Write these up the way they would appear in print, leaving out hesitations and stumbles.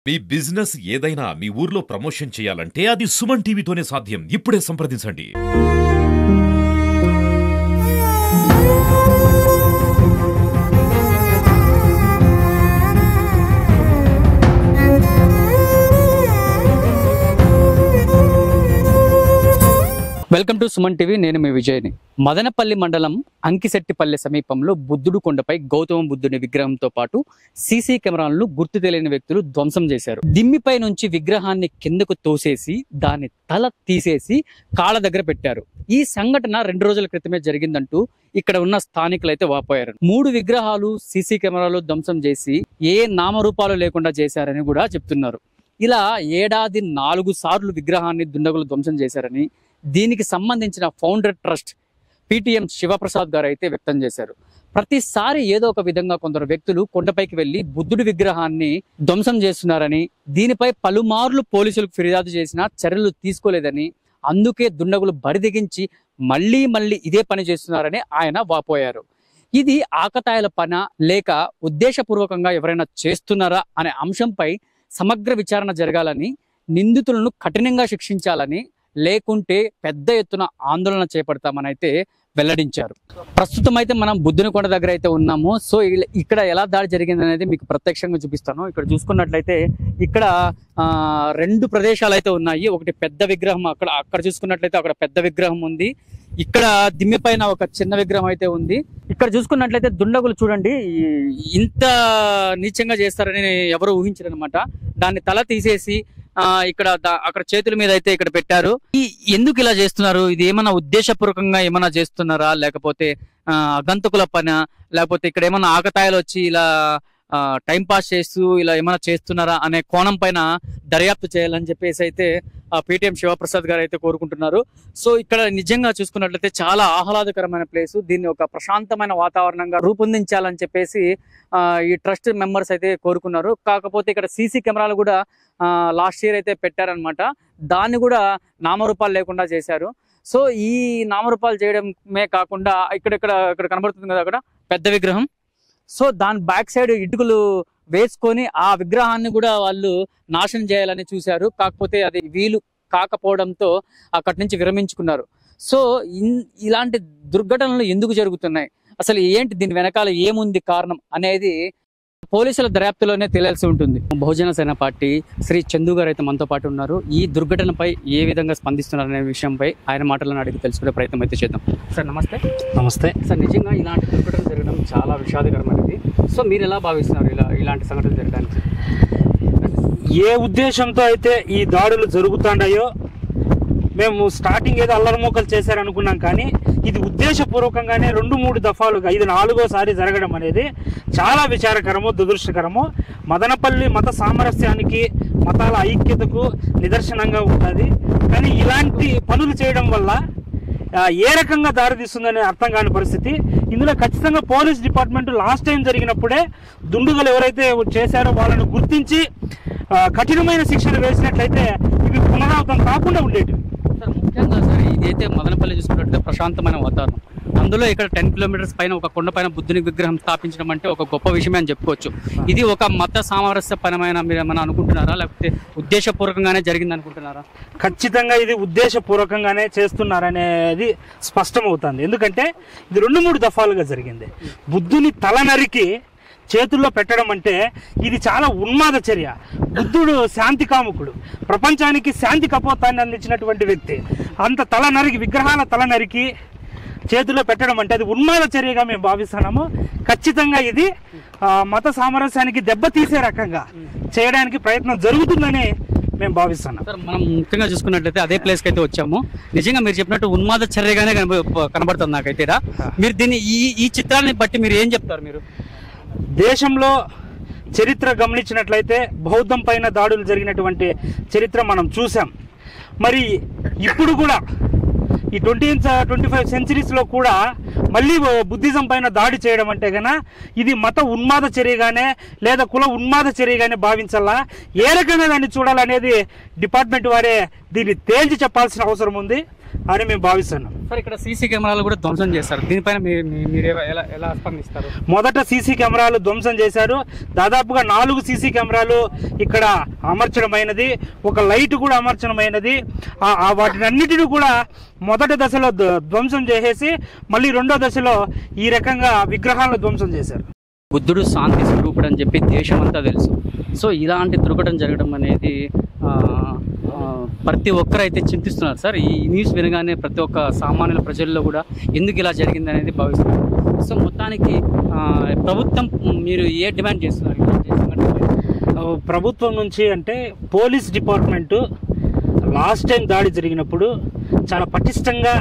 మీ business ఏదైనా మీ ఊర్లో promotion చేయాలంటే అది సుమన్ టీవీతోనే సాధ్యం. ఇప్పుడే సంప్రదించండి. Welcome to Suman TV. నేను మీ విజయ్ని. మదనపల్లి మండలం అంకిశెట్టిపల్లె సమీపంలో బుద్ధుడు కొండపై గౌతమ బుద్ధుని విగ్రహంతో పాటు సీసీ కెమెరాలను గుర్తు తెలియని వ్యక్తులు ధ్వంసం చేశారు. దిమ్మిపై నుంచి విగ్రహాన్ని కిందకు తోసేసి దాని తల తీసేసి కాళ్ళ దగ్గర పెట్టారు. ఈ సంఘటన 2 రోజుల క్రితమే జరిగిందంటూ ఇక్కడ ఉన్న స్థానికులు అయితే వాపోయారు. 3 విగ్రహాలు సీసీ కెమెరాలు ధ్వంసం చేసి ఏ నామరూపాలు లేకుండా చేశారని కూడా చెప్తున్నారు. ఇలా ఏడాది 4 సార్లు విగ్రహాన్ని దుండగులు ధ్వంసం చేశారని దీనికి సంబంధించిన ఫౌండర్ ట్రస్ట్ పిటిఎం శివప్రసాద్ గారు అయితే వ్యక్తం చేశారు. ప్రతిసారి ఏదో ఒక విధంగా కొందరు వ్యక్తులు కొండపైకి వెళ్లి బుద్ధుడి విగ్రహాన్ని ధ్వంసం చేస్తున్నారని, దీనిపై పలుమార్లు పోలీసులకు ఫిర్యాదు చేసినా చర్యలు తీసుకోలేదని, అందుకే దుండగులు బరిదెగించి మళ్లీ ఇదే పని చేస్తున్నారని ఆయన వాపోయారు. ఇది ఆకతాయిల పన లేక ఉద్దేశపూర్వకంగా ఎవరైనా చేస్తున్నారా అనే అంశంపై సమగ్ర విచారణ జరగాలని, నిందితులను కఠినంగా శిక్షించాలని, లేకుంటే పెద్ద ఎత్తున ఆందోళన చేపడతామని అయితే వెల్లడించారు. ప్రస్తుతం అయితే మనం బుద్ధుని కొండ దగ్గర అయితే ఉన్నాము. సో ఇక్కడ ఎలా దాడి జరిగింది అనేది మీకు ప్రత్యక్షంగా చూపిస్తాను. ఇక్కడ చూసుకున్నట్లయితే ఇక్కడ 2 ప్రదేశాలు అయితే ఉన్నాయి. ఒకటి పెద్ద విగ్రహం, అక్కడ చూసుకున్నట్లయితే అక్కడ పెద్ద విగ్రహం ఉంది. ఇక్కడ దిమ్మి పైన ఒక చిన్న విగ్రహం అయితే ఉంది. ఇక్కడ చూసుకున్నట్లయితే దుండగులు చూడండి ఇంత నీచంగా చేస్తారని ఎవరు ఊహించరనమాట. దాన్ని తల తీసేసి అక్కడ చేతుల మీద అయితే ఇక్కడ పెట్టారు. ఎందుకు ఇలా చేస్తున్నారు? ఇది ఏమన్నా ఉద్దేశపూర్వకంగా ఏమన్నా చేస్తున్నారా, లేకపోతే అగంతకుల పని, లేకపోతే ఇక్కడ ఏమన్నా ఆకతాయిలు వచ్చి ఇలా టైం పాస్ చేస్తూ ఇలా ఏమైనా చేస్తున్నారా అనే కోణం పైన దర్యాప్తు చేయాలని చెప్పేసి అయితే పిటిఎం శివప్రసాద్ గారు అయితే కోరుకుంటున్నారు. సో ఇక్కడ నిజంగా చూసుకున్నట్లయితే చాలా ఆహ్లాదకరమైన ప్లేసు. దీన్ని ఒక ప్రశాంతమైన వాతావరణంగా రూపొందించాలని చెప్పేసి ఈ ట్రస్ట్ మెంబర్స్ అయితే కోరుకున్నారు. కాకపోతే ఇక్కడ సీసీ కెమెరాలు కూడా లాస్ట్ ఇయర్ అయితే పెట్టారనమాట. దాన్ని కూడా నామరూపాలు లేకుండా చేశారు. సో ఈ నామరూపాలు చేయడమే కాకుండా ఇక్కడ కనబడుతుంది కదా అక్కడ పెద్ద విగ్రహం. సో దాని బ్యాక్ సైడ్ ఇటుకలు వేసుకొని ఆ విగ్రహాన్ని కూడా వాళ్ళు నాశనం చేయాలని చూశారు. కాకపోతే అది వీలు కాకపోవడంతో అక్కడి నుంచి విరమించుకున్నారు. సో ఇలాంటి దుర్ఘటనలు ఎందుకు జరుగుతున్నాయి, అసలు ఏంటి, దీని వెనకాల ఏముంది కారణం అనేది పోలీసుల దర్యాప్తులోనే తెలియాల్సి ఉంటుంది. బహుజన సేన పార్టీ శ్రీ చందు గారు అయితే మనతో పాటు ఉన్నారు. ఈ దుర్ఘటనపై ఏ విధంగా స్పందిస్తున్నారు అనే విషయంపై ఆయన మాటలను అడిగి తెలుసుకునే ప్రయత్నం అయితే చేద్దాం. సార్ నమస్తే. నమస్తే సార్. నిజంగా ఇలాంటి దుర్ఘటన జరగడం చాలా విషాదకరమైనది. సో మీరు ఎలా భావిస్తున్నారు ఇలాంటి సంఘటనలు జరగడానికి? ఏ ఉద్దేశంతో అయితే ఈ దాడులు జరుగుతున్నాయో మేము స్టార్టింగ్ ఏదో అల్లరిమూకలు చేశారనుకున్నాం, కానీ ఇది ఉద్దేశపూర్వకంగానే 2-3 దఫాలుగా ఇది 4వసారి జరగడం అనేది చాలా విచారకరము, దురదృష్టకరము. మదనపల్లి మత సామరస్యానికి, మతాల ఐక్యతకు నిదర్శనంగా ఉంటుంది. కానీ ఇలాంటి పనులు చేయడం వల్ల ఏ రకంగా దారితీస్తుందనే అర్థం కాని పరిస్థితి. ఇందులో ఖచ్చితంగా పోలీస్ డిపార్ట్మెంట్ లాస్ట్ టైం జరిగినప్పుడే దుండుగలు ఎవరైతే చేశారో వాళ్ళను గుర్తించి కఠినమైన శిక్షలు వేసినట్లయితే ఇవి పునరావృతం కాకుండా ఉండేటివి. సార్ ముఖ్యంగా సార్ ఇదైతే మదనపల్లి చూసుకున్నట్లయితే ప్రశాంతమైన వాతావరణం. అందులో ఇక్కడ 10 కిలోమీటర్స్ పైన ఒక కొండ పైన బుద్ధుని విగ్రహం స్థాపించడం అంటే ఒక గొప్ప విషయమే అని చెప్పుకోవచ్చు. ఇది ఒక మత సామరస్యపరమైన మీరు ఏమైనా అనుకుంటున్నారా, లేకపోతే ఉద్దేశపూర్వకంగానే జరిగింది అనుకుంటున్నారా? ఖచ్చితంగా ఇది ఉద్దేశపూర్వకంగానే చేస్తున్నారనేది స్పష్టమవుతుంది. ఎందుకంటే ఇది 2-3 దఫాలుగా జరిగింది. బుద్ధుని తల నరికి చేతుల్లో పెట్టడం అంటే ఇది చాలా ఉన్మాద చర్య. బుద్ధుడు శాంతి కాముకుడు, ప్రపంచానికి శాంతి కపోతాన్ని అందించినటువంటి వ్యక్తి. అంత తల నరికి, విగ్రహాల తల నరికి చేతుల్లో పెట్టడం అంటే అది ఉన్మాద చర్యగా మేము భావిస్తున్నాము. ఖచ్చితంగా ఇది మత సామరస్యానికి దెబ్బతీసే రకంగా చేయడానికి ప్రయత్నం జరుగుతుందని మేము భావిస్తున్నాం. సార్ మనం ముఖ్యంగా చూసుకున్నట్లయితే అదే ప్లేస్కి అయితే వచ్చాము. నిజంగా మీరు చెప్పినట్టు ఉన్మాద చర్యగానే కనబడుతుంది నాకైతే. మీరు దీన్ని ఈ చిత్రాన్ని బట్టి మీరు ఏం చెప్తారు? మీరు దేశంలో చరిత్ర గమనించినట్లయితే బౌద్ధం పైన దాడులు జరిగినటువంటి చరిత్ర మనం చూసాం. మరి ఇప్పుడు కూడా ఈ 25 సెంచరీస్లో కూడా మళ్ళీ బుద్ధిజం పైన దాడి చేయడం అంటే కన్నా ఇది మత ఉన్మాద చర్యగానే లేదా కుల ఉన్మాద చర్యగానే భావించాలా, ఏ రకంగా దాన్ని చూడాలనేది డిపార్ట్మెంట్ వారే దీన్ని తేల్చి చెప్పాల్సిన అవసరం ఉంది. అని మేము భావిస్తున్నాం. సార్ ఇక్కడ సీసీ కెమెరాలు కూడా ధ్వంసం చేస్తారు, దీనిపైన మీరు ఎలా స్పందిస్తారు? మొదట సీసీ కెమెరాలు ధ్వంసం చేశారు. దాదాపుగా 4 సీసీ కెమెరాలు ఇక్కడ అమర్చడమైనది, ఒక లైట్ కూడా అమర్చడమైనది. వాటినన్నిటిని కూడా మొదటి దశలో ధ్వంసం చేసేసి మళ్ళీ రెండో దశలో ఈ రకంగా విగ్రహాలను ధ్వంసం చేశారు. బుద్ధుడు శాంతి స్వరూపుడు అని చెప్పి దేశం అంతా తెలుసు. సో ఇలాంటి దుర్ఘటన జరగడం అనేది ప్రతి ఒక్కరైతే చింతిస్తున్నారు సార్. ఈ న్యూస్ వినగానే ప్రతి ఒక్క సామాన్యుల ప్రజల్లో కూడా ఎందుకు ఇలా జరిగింది అనేది భావిస్తున్నారు. సో మొత్తానికి ప్రభుత్వం మీరు ఏ డిమాండ్ చేస్తున్నారు? ప్రభుత్వం నుంచి అంటే పోలీస్ డిపార్ట్మెంటు లాస్ట్ టైం దాడి జరిగినప్పుడు చాలా పటిష్టంగా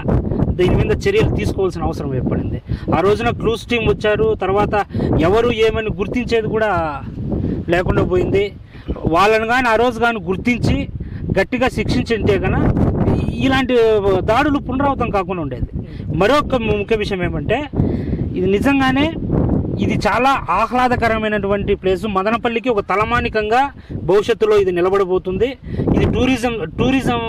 దీని మీద చర్యలు తీసుకోవాల్సిన అవసరం ఏర్పడింది. ఆ రోజున క్లూస్ టీం వచ్చారు, తర్వాత ఎవరు ఏమని గుర్తించేది కూడా లేకుండా పోయింది. వాళ్ళని కానీ ఆ రోజు కానీ గుర్తించి గట్టిగా శిక్షించింటే కన్నా ఇలాంటి దాడులు పునరావృతం కాకుండా ఉండేది. మరొక ముఖ్య విషయం ఏమంటే ఇది నిజంగానే ఇది చాలా ఆహ్లాదకరమైనటువంటి ప్లేసు. మదనపల్లికి ఒక తలమానికంగా భవిష్యత్తులో ఇది నిలబడబోతుంది. ఇది టూరిజం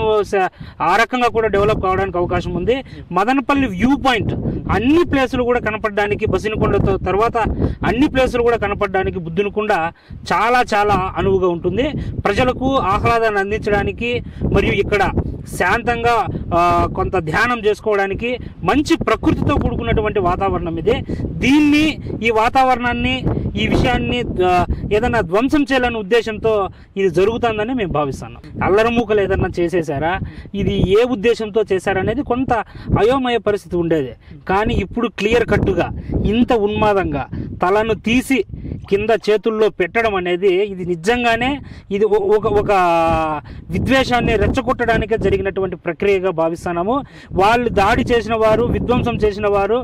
ఆ రకంగా కూడా డెవలప్ కావడానికి అవకాశం ఉంది. మదనపల్లి వ్యూ పాయింట్ అన్ని ప్లేసులు కూడా కనపడడానికి, బసినకొండతో తర్వాత అన్ని ప్లేసులు కూడా కనపడడానికి బుద్ధునికొండ చాలా చాలా అనువుగా ఉంటుంది. ప్రజలకు ఆహ్లాదాన్ని అందించడానికి మరియు ఇక్కడ శాంతంగా కొంత ధ్యానం చేసుకోవడానికి మంచి ప్రకృతితో కూడుకున్నటువంటి వాతావరణం ఇది. ఈ వాతావరణాన్ని, ఈ విషయాన్ని ఏదన్నా ధ్వంసం చేయాలనే ఉద్దేశంతో ఇది జరుగుతుందని మేము భావిస్తున్నాం. అల్లరమూకలు ఏదన్నా చేసేసారా, ఇది ఏ ఉద్దేశంతో చేశారనేది కొంత అయోమయ పరిస్థితి ఉండేది. కానీ ఇప్పుడు క్లియర్ కట్టుగా ఇంత ఉన్మాదంగా తలను తీసి కింద చేతుల్లో పెట్టడం అనేది ఇది నిజంగానే ఇది ఒక విద్వేషాన్ని రెచ్చగొట్టడానికే జరిగినటువంటి ప్రక్రియగా భావిస్తున్నాము. వాళ్ళు దాడి చేసిన వారు, విధ్వంసం చేసిన వారు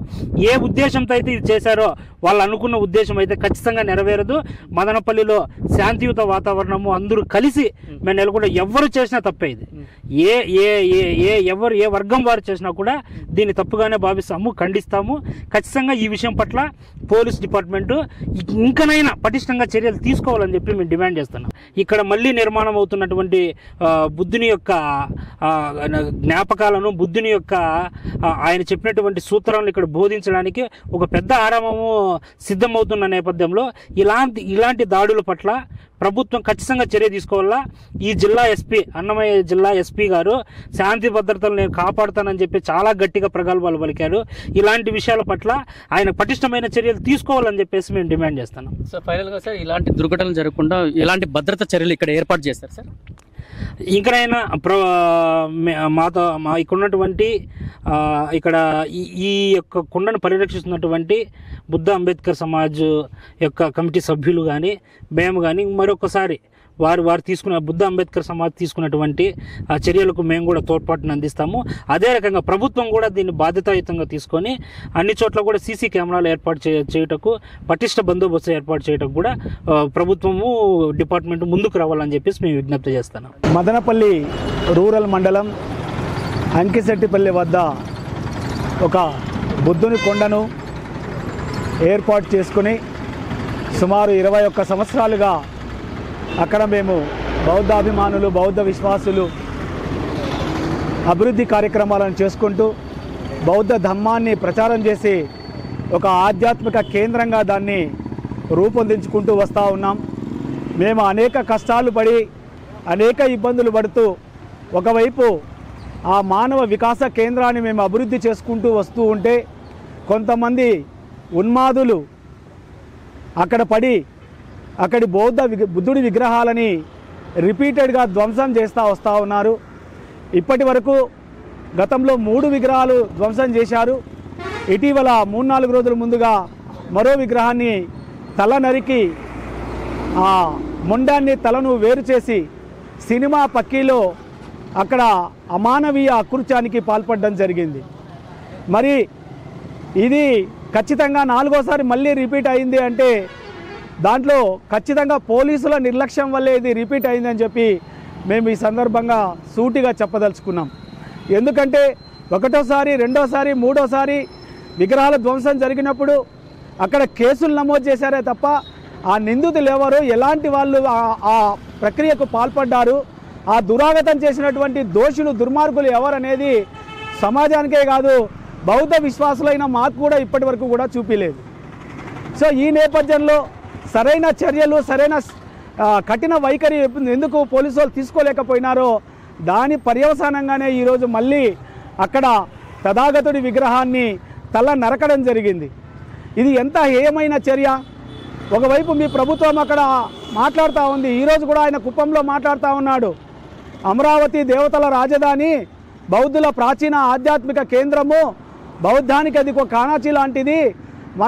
ఏ ఉద్దేశంతో అయితే ఇది చేశారో వాళ్ళు అనుకున్న ఉద్దేశం అయితే ఖచ్చితంగా నెరవేరదు. మదనపల్లిలో శాంతియుత వాతావరణము, అందరూ కలిసి మేము నెలకొండ ఎవరు చేసినా తప్పే. ఇది ఏ వర్గం వారు చేసినా కూడా దీన్ని తప్పుగానే భావిస్తాము, ఖండిస్తాము. ఖచ్చితంగా ఈ విషయం పట్ల పోలీస్ డిపార్ట్మెంటు ఇంకనైనా పటిష్టంగా చర్యలు తీసుకోవాలని చెప్పి మేము డిమాండ్ చేస్తున్నాం. ఇక్కడ మళ్ళీ నిర్మాణం అవుతున్నటువంటి బుద్ధుని యొక్క జ్ఞాపకాలను, బుద్ధుని యొక్క ఆయన చెప్పినటువంటి సూత్రాలను ఇక్కడ బోధించడానికి ఒక పెద్ద ఆరామము సిద్ధమవుతున్న నేపథ్యంలో ఇలాంటి దాడుల పట్ల ప్రభుత్వం ఖచ్చితంగా చర్య తీసుకోవాలా. ఈ జిల్లా ఎస్పీ, అన్నమయ్య జిల్లా ఎస్పీ గారు శాంతి భద్రతలు నేను కాపాడుతానని చెప్పి చాలా గట్టిగా ప్రగల్భాలు పలికారు. ఇలాంటి విషయాల పట్ల ఆయన పటిష్టమైన చర్యలు తీసుకోవాలని చెప్పేసి మేము డిమాండ్ చేస్తున్నాం. సో ఫైనల్గా సార్, ఇలాంటి దుర్ఘటనలు జరగకుండా ఎలాంటి భద్రతా చర్యలు ఇక్కడ ఏర్పాటు చేస్తారు సార్? ఇంకనైనా ఇక్కడ ఉన్నటువంటి ఇక్కడ ఈ యొక్క కొండను పరిరక్షిస్తున్నటువంటి బుద్ధ అంబేద్కర్ సమాజ్ యొక్క కమిటీ సభ్యులు కానీ మేము కానీ మరొకసారి వారు తీసుకున్న బుద్ధ అంబేద్కర్ సమాజ్ తీసుకున్నటువంటి చర్యలకు మేము కూడా తోడ్పాటును అందిస్తాము. అదే రకంగా ప్రభుత్వం కూడా దీన్ని బాధ్యతాయుతంగా తీసుకొని అన్ని చోట్ల కూడా సీసీ కెమెరాలు ఏర్పాటు చేయుటకు, పటిష్ట బందోబస్తు ఏర్పాటు చేయటకు కూడా ప్రభుత్వము, డిపార్ట్మెంట్ ముందుకు రావాలని చెప్పేసి మేము విజ్ఞప్తి చేస్తున్నాం. మదనపల్లి రూరల్ మండలం అంకిశెట్టిపల్లి వద్ద ఒక బుద్ధుని కొండను ఏర్పాటు చేసుకుని సుమారు 21 సంవత్సరాలుగా అక్కడ మేము బౌద్ధాభిమానులు, బౌద్ధ విశ్వాసులు అభివృద్ధి కార్యక్రమాలను చేసుకుంటూ బౌద్ధ ధర్మాన్ని ప్రచారం చేసి ఒక ఆధ్యాత్మిక కేంద్రంగా దాన్ని రూపొందించుకుంటూ వస్తూ ఉన్నాం. మేము అనేక కష్టాలు పడి, అనేక ఇబ్బందులు పడుతూ ఒకవైపు ఆ మానవ వికాస కేంద్రాన్ని మేము అభివృద్ధి చేసుకుంటూ వస్తూ ఉంటే కొంతమంది ఉన్మాదులు అక్కడ పడి అక్కడి బుద్ధుడి విగ్రహాలని రిపీటెడ్గా ధ్వంసం చేస్తూ వస్తూ ఉన్నారు. ఇప్పటి వరకు గతంలో 3 విగ్రహాలు ధ్వంసం చేశారు. ఇటీవల 3-4 రోజుల ముందుగా మరో విగ్రహాన్ని తల నరికి ఆ మొండాన్ని తలను వేరు చేసి సినిమా పక్కీలో అక్కడ అమానవీయ అకృత్యానికి పాల్పడడం జరిగింది. మరి ఇది ఖచ్చితంగా 4వసారి మళ్ళీ రిపీట్ అయింది అంటే దాంట్లో ఖచ్చితంగా పోలీసుల నిర్లక్ష్యం వల్లే ఇది రిపీట్ అయిందని చెప్పి మేము ఈ సందర్భంగా సూటిగా చెప్పదలుచుకున్నాం. ఎందుకంటే 1వసారి, 2వసారి, 3వసారి విగ్రహాల ధ్వంసం జరిగినప్పుడు అక్కడ కేసులు నమోదు చేశారే తప్ప ఆ నిందితులు ఎవరు, ఎలాంటి వాళ్ళు ఆ ప్రక్రియకు పాల్పడ్డారు, ఆ దురాగతం చేసినటువంటి దోషులు, దుర్మార్గులు ఎవరనేది సమాజానికే కాదు బౌద్ధ విశ్వాసులైన మాకు కూడా ఇప్పటి వరకు కూడా చూపించలేదు. సో ఈ నేపథ్యంలో సరైన చర్యలు, సరైన కఠిన వైఖరి ఎందుకు పోలీసు వాళ్ళు తీసుకోలేకపోయినారో దాని పర్యవసానంగానే ఈరోజు మళ్ళీ అక్కడ తథాగతుడి విగ్రహాన్ని తల నరకడం జరిగింది. ఇది ఎంత హేయమైన చర్య. ఒకవైపు మీ ప్రభుత్వం అక్కడ మాట్లాడుతూ ఉంది, ఈరోజు కూడా ఆయన కుప్పంలో మాట్లాడుతూ ఉన్నాడు. అమరావతి దేవతల రాజధాని, బౌద్ధుల ప్రాచీన ఆధ్యాత్మిక కేంద్రము, బౌద్ధానికి అది ఒక కాణాచి లాంటిది,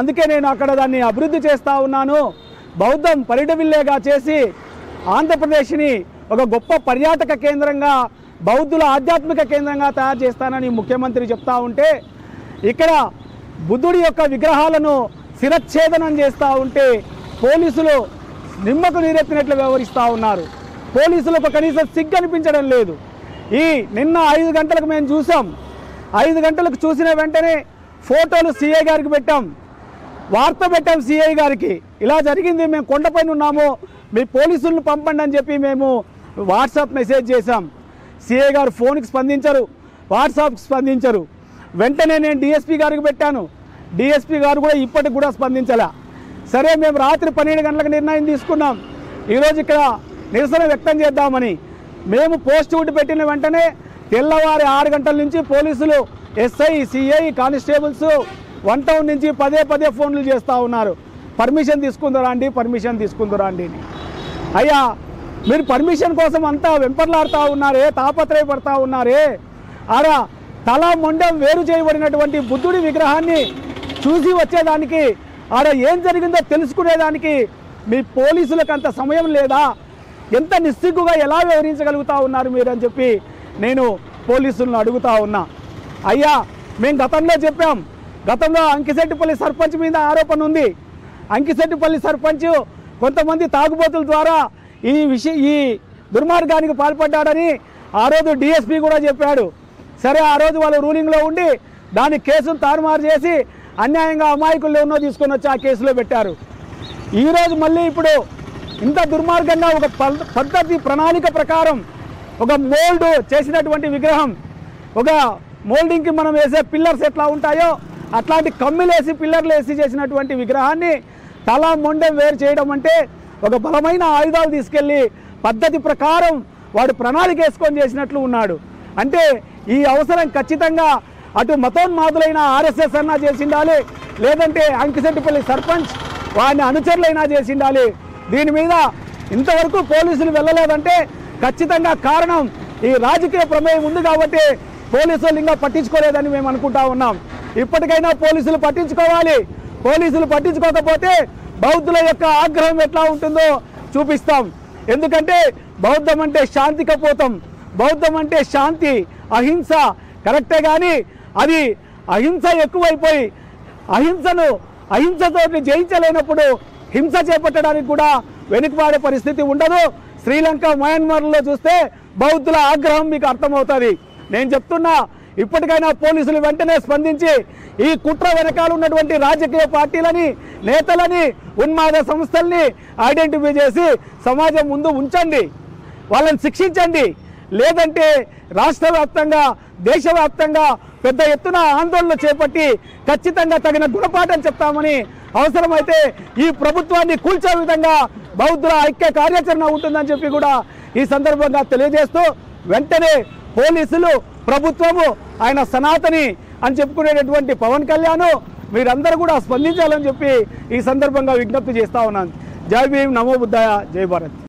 అందుకే నేను అక్కడ దాన్ని అభివృద్ధి చేస్తూ ఉన్నాను, బౌద్ధం పరిడవిల్లేగా చేసి ఆంధ్రప్రదేశ్ని ఒక గొప్ప పర్యాటక కేంద్రంగా, బౌద్ధుల ఆధ్యాత్మిక కేంద్రంగా తయారు చేస్తానని ముఖ్యమంత్రి చెప్తా ఉంటే, ఇక్కడ బుద్ధుడి యొక్క విగ్రహాలను శిరచ్ఛేదనం చేస్తూ ఉంటే పోలీసులు నిమ్మకు నీరెత్తినట్లు వ్యవహరిస్తూ ఉన్నారు. పోలీసులకు కనీసం సిగ్గు అనిపించడం లేదు. నిన్న 5 గంటలకు మేము చూసాం. 5 గంటలకు చూసిన వెంటనే ఫోటోలు సిఐ గారికి పెట్టాం, వార్త పెట్టాం సిఐ గారికి, ఇలా జరిగింది, మేము కొండపైన ఉన్నాము, మీ పోలీసులను పంపండి అని చెప్పి మేము వాట్సాప్ మెసేజ్ చేశాం. సిఐ గారు ఫోన్కి స్పందించరు, వాట్సాప్కి స్పందించరు. వెంటనే నేను డిఎస్పీ గారికి పెట్టాను, డిఎస్పీ గారు కూడా ఇప్పటికి కూడా స్పందించలే. సరే, మేము రాత్రి 12 గంటలకు నిర్ణయం తీసుకున్నాం, ఈరోజు ఇక్కడ నిరసన వ్యక్తం చేద్దామని. మేము పోస్ట్ వుడ్ పెట్టిన వెంటనే తెల్లవారి 6 గంటల నుంచి పోలీసులు, ఎస్ఐ, సిఐ, కానిస్టేబుల్స్ 1 టౌన్ నుంచి పదే ఫోన్లు చేస్తూ ఉన్నారు, పర్మిషన్ తీసుకుందరా అండి, పర్మిషన్ తీసుకుందరా అండి అని. అయ్యా, మీరు పర్మిషన్ కోసం అంతా వెంపర్లాడుతూ ఉన్నారే, తాపత్రయపడతా ఉన్నారే. ఆడ తల మొండెం వేరు చేయబడినటువంటి బుద్ధుడి విగ్రహాన్ని చూసి వచ్చేదానికి, ఆడ ఏం జరిగిందో తెలుసుకునేదానికి మీ పోలీసులకు అంత సమయం లేదా? ఎంత నిస్సిగ్గుగా ఎలా వ్యవహరించగలుగుతూ ఉన్నారు మీరు అని చెప్పి నేను పోలీసులను అడుగుతా ఉన్నా. అయ్యా, మేము గతంలో చెప్పాం, గతంలో అంకిశెట్టిపల్లి సర్పంచ్ మీద ఆరోపణ ఉంది. అంకిశెట్టిపల్లి సర్పంచ్ కొంతమంది తాగుబోతుల ద్వారా ఈ దుర్మార్గానికి పాల్పడ్డాడని ఆ రోజు డిఎస్పీ కూడా చెప్పాడు. సరే, ఆ రోజు వాళ్ళు రూలింగ్లో ఉండి దాని కేసును తారుమారు చేసి అన్యాయంగా అమాయకులు ఎన్నో తీసుకొని వచ్చి ఆ కేసులో పెట్టారు. ఈరోజు మళ్ళీ ఇప్పుడు ఇంత దుర్మార్గంగా ఒక పద్ధతి ప్రణాళిక ప్రకారం ఒక మోల్డ్ చేసినటువంటి విగ్రహం, ఒక మోల్డింగ్కి మనం వేసే పిల్లర్స్ ఎట్లా ఉంటాయో అట్లాంటి కమ్మిలేసి పిల్లర్లు వేసి చేసినటువంటి విగ్రహాన్ని తల మొండెం వేరు చేయడం అంటే ఒక బలమైన ఆయుధాలు తీసుకెళ్ళి పద్ధతి ప్రకారం వాడు ప్రణాళిక వేసుకొని చేసినట్లు ఉన్నాడు. అంటే ఈ అవసరం ఖచ్చితంగా అటు మతోన్మాదులైన ఆర్ఎస్ఎస్ అన్నా చేసిండాలి, లేదంటే అంకిశెట్టిపల్లి సర్పంచ్ వాడిని అనుచరులైనా చేసిండాలి. దీని మీద ఇంతవరకు పోలీసులు వెళ్ళలేదంటే ఖచ్చితంగా కారణం ఈ రాజకీయ ప్రమేయం ఉంది కాబట్టి పోలీసులు ఇంకా పట్టించుకోలేదని మేము అనుకుంటా ఉన్నాం. ఇప్పటికైనా పోలీసులు పట్టించుకోవాలి. పోలీసులు పట్టించుకోకపోతే బౌద్ధుల యొక్క ఆగ్రహం ఎట్లా ఉంటుందో చూపిస్తాం. ఎందుకంటే బౌద్ధం అంటే శాంతి కపోతం, బౌద్ధం అంటే శాంతి, అహింస కరెక్టే. కానీ అది అహింస ఎక్కువైపోయి అహింసతో జయించలేనప్పుడు హింస చేపట్టడానికి కూడా వెనుకబడే పరిస్థితి ఉండదు. శ్రీలంక, మయన్మార్లో చూస్తే బౌద్ధుల ఆగ్రహం మీకు అర్థమవుతుంది. నేను చెప్తున్నా, ఇప్పటికైనా పోలీసులు వెంటనే స్పందించి ఈ కుట్ర వెనకాల ఉన్నటువంటి రాజకీయ పార్టీలని, నేతలని, ఉన్మాద సంస్థల్ని ఐడెంటిఫై చేసి సమాజం ముందు ఉంచండి, వాళ్ళని శిక్షించండి. లేదంటే రాష్ట్ర వ్యాప్తంగా, దేశవ్యాప్తంగా పెద్ద ఎత్తున ఆందోళన చేపట్టి ఖచ్చితంగా తగిన గుణపాఠం చెప్తామని, అవసరమైతే ఈ ప్రభుత్వాన్ని కూల్చే విధంగా బౌద్ధుల ఐక్య కార్యాచరణ ఉంటుందని చెప్పి కూడా ఈ సందర్భంగా తెలియజేస్తూ, వెంటనే పోలీసులు, ప్రభుత్వము, ఆయన సనాతని అని చెప్పుకునేటటువంటి పవన్ కళ్యాణ్ మీరందరూ కూడా స్పందించాలని చెప్పి ఈ సందర్భంగా విజ్ఞప్తి చేస్తా ఉన్నాను. జై భీమ్, నమో బుద్ధాయ, జై భారత్.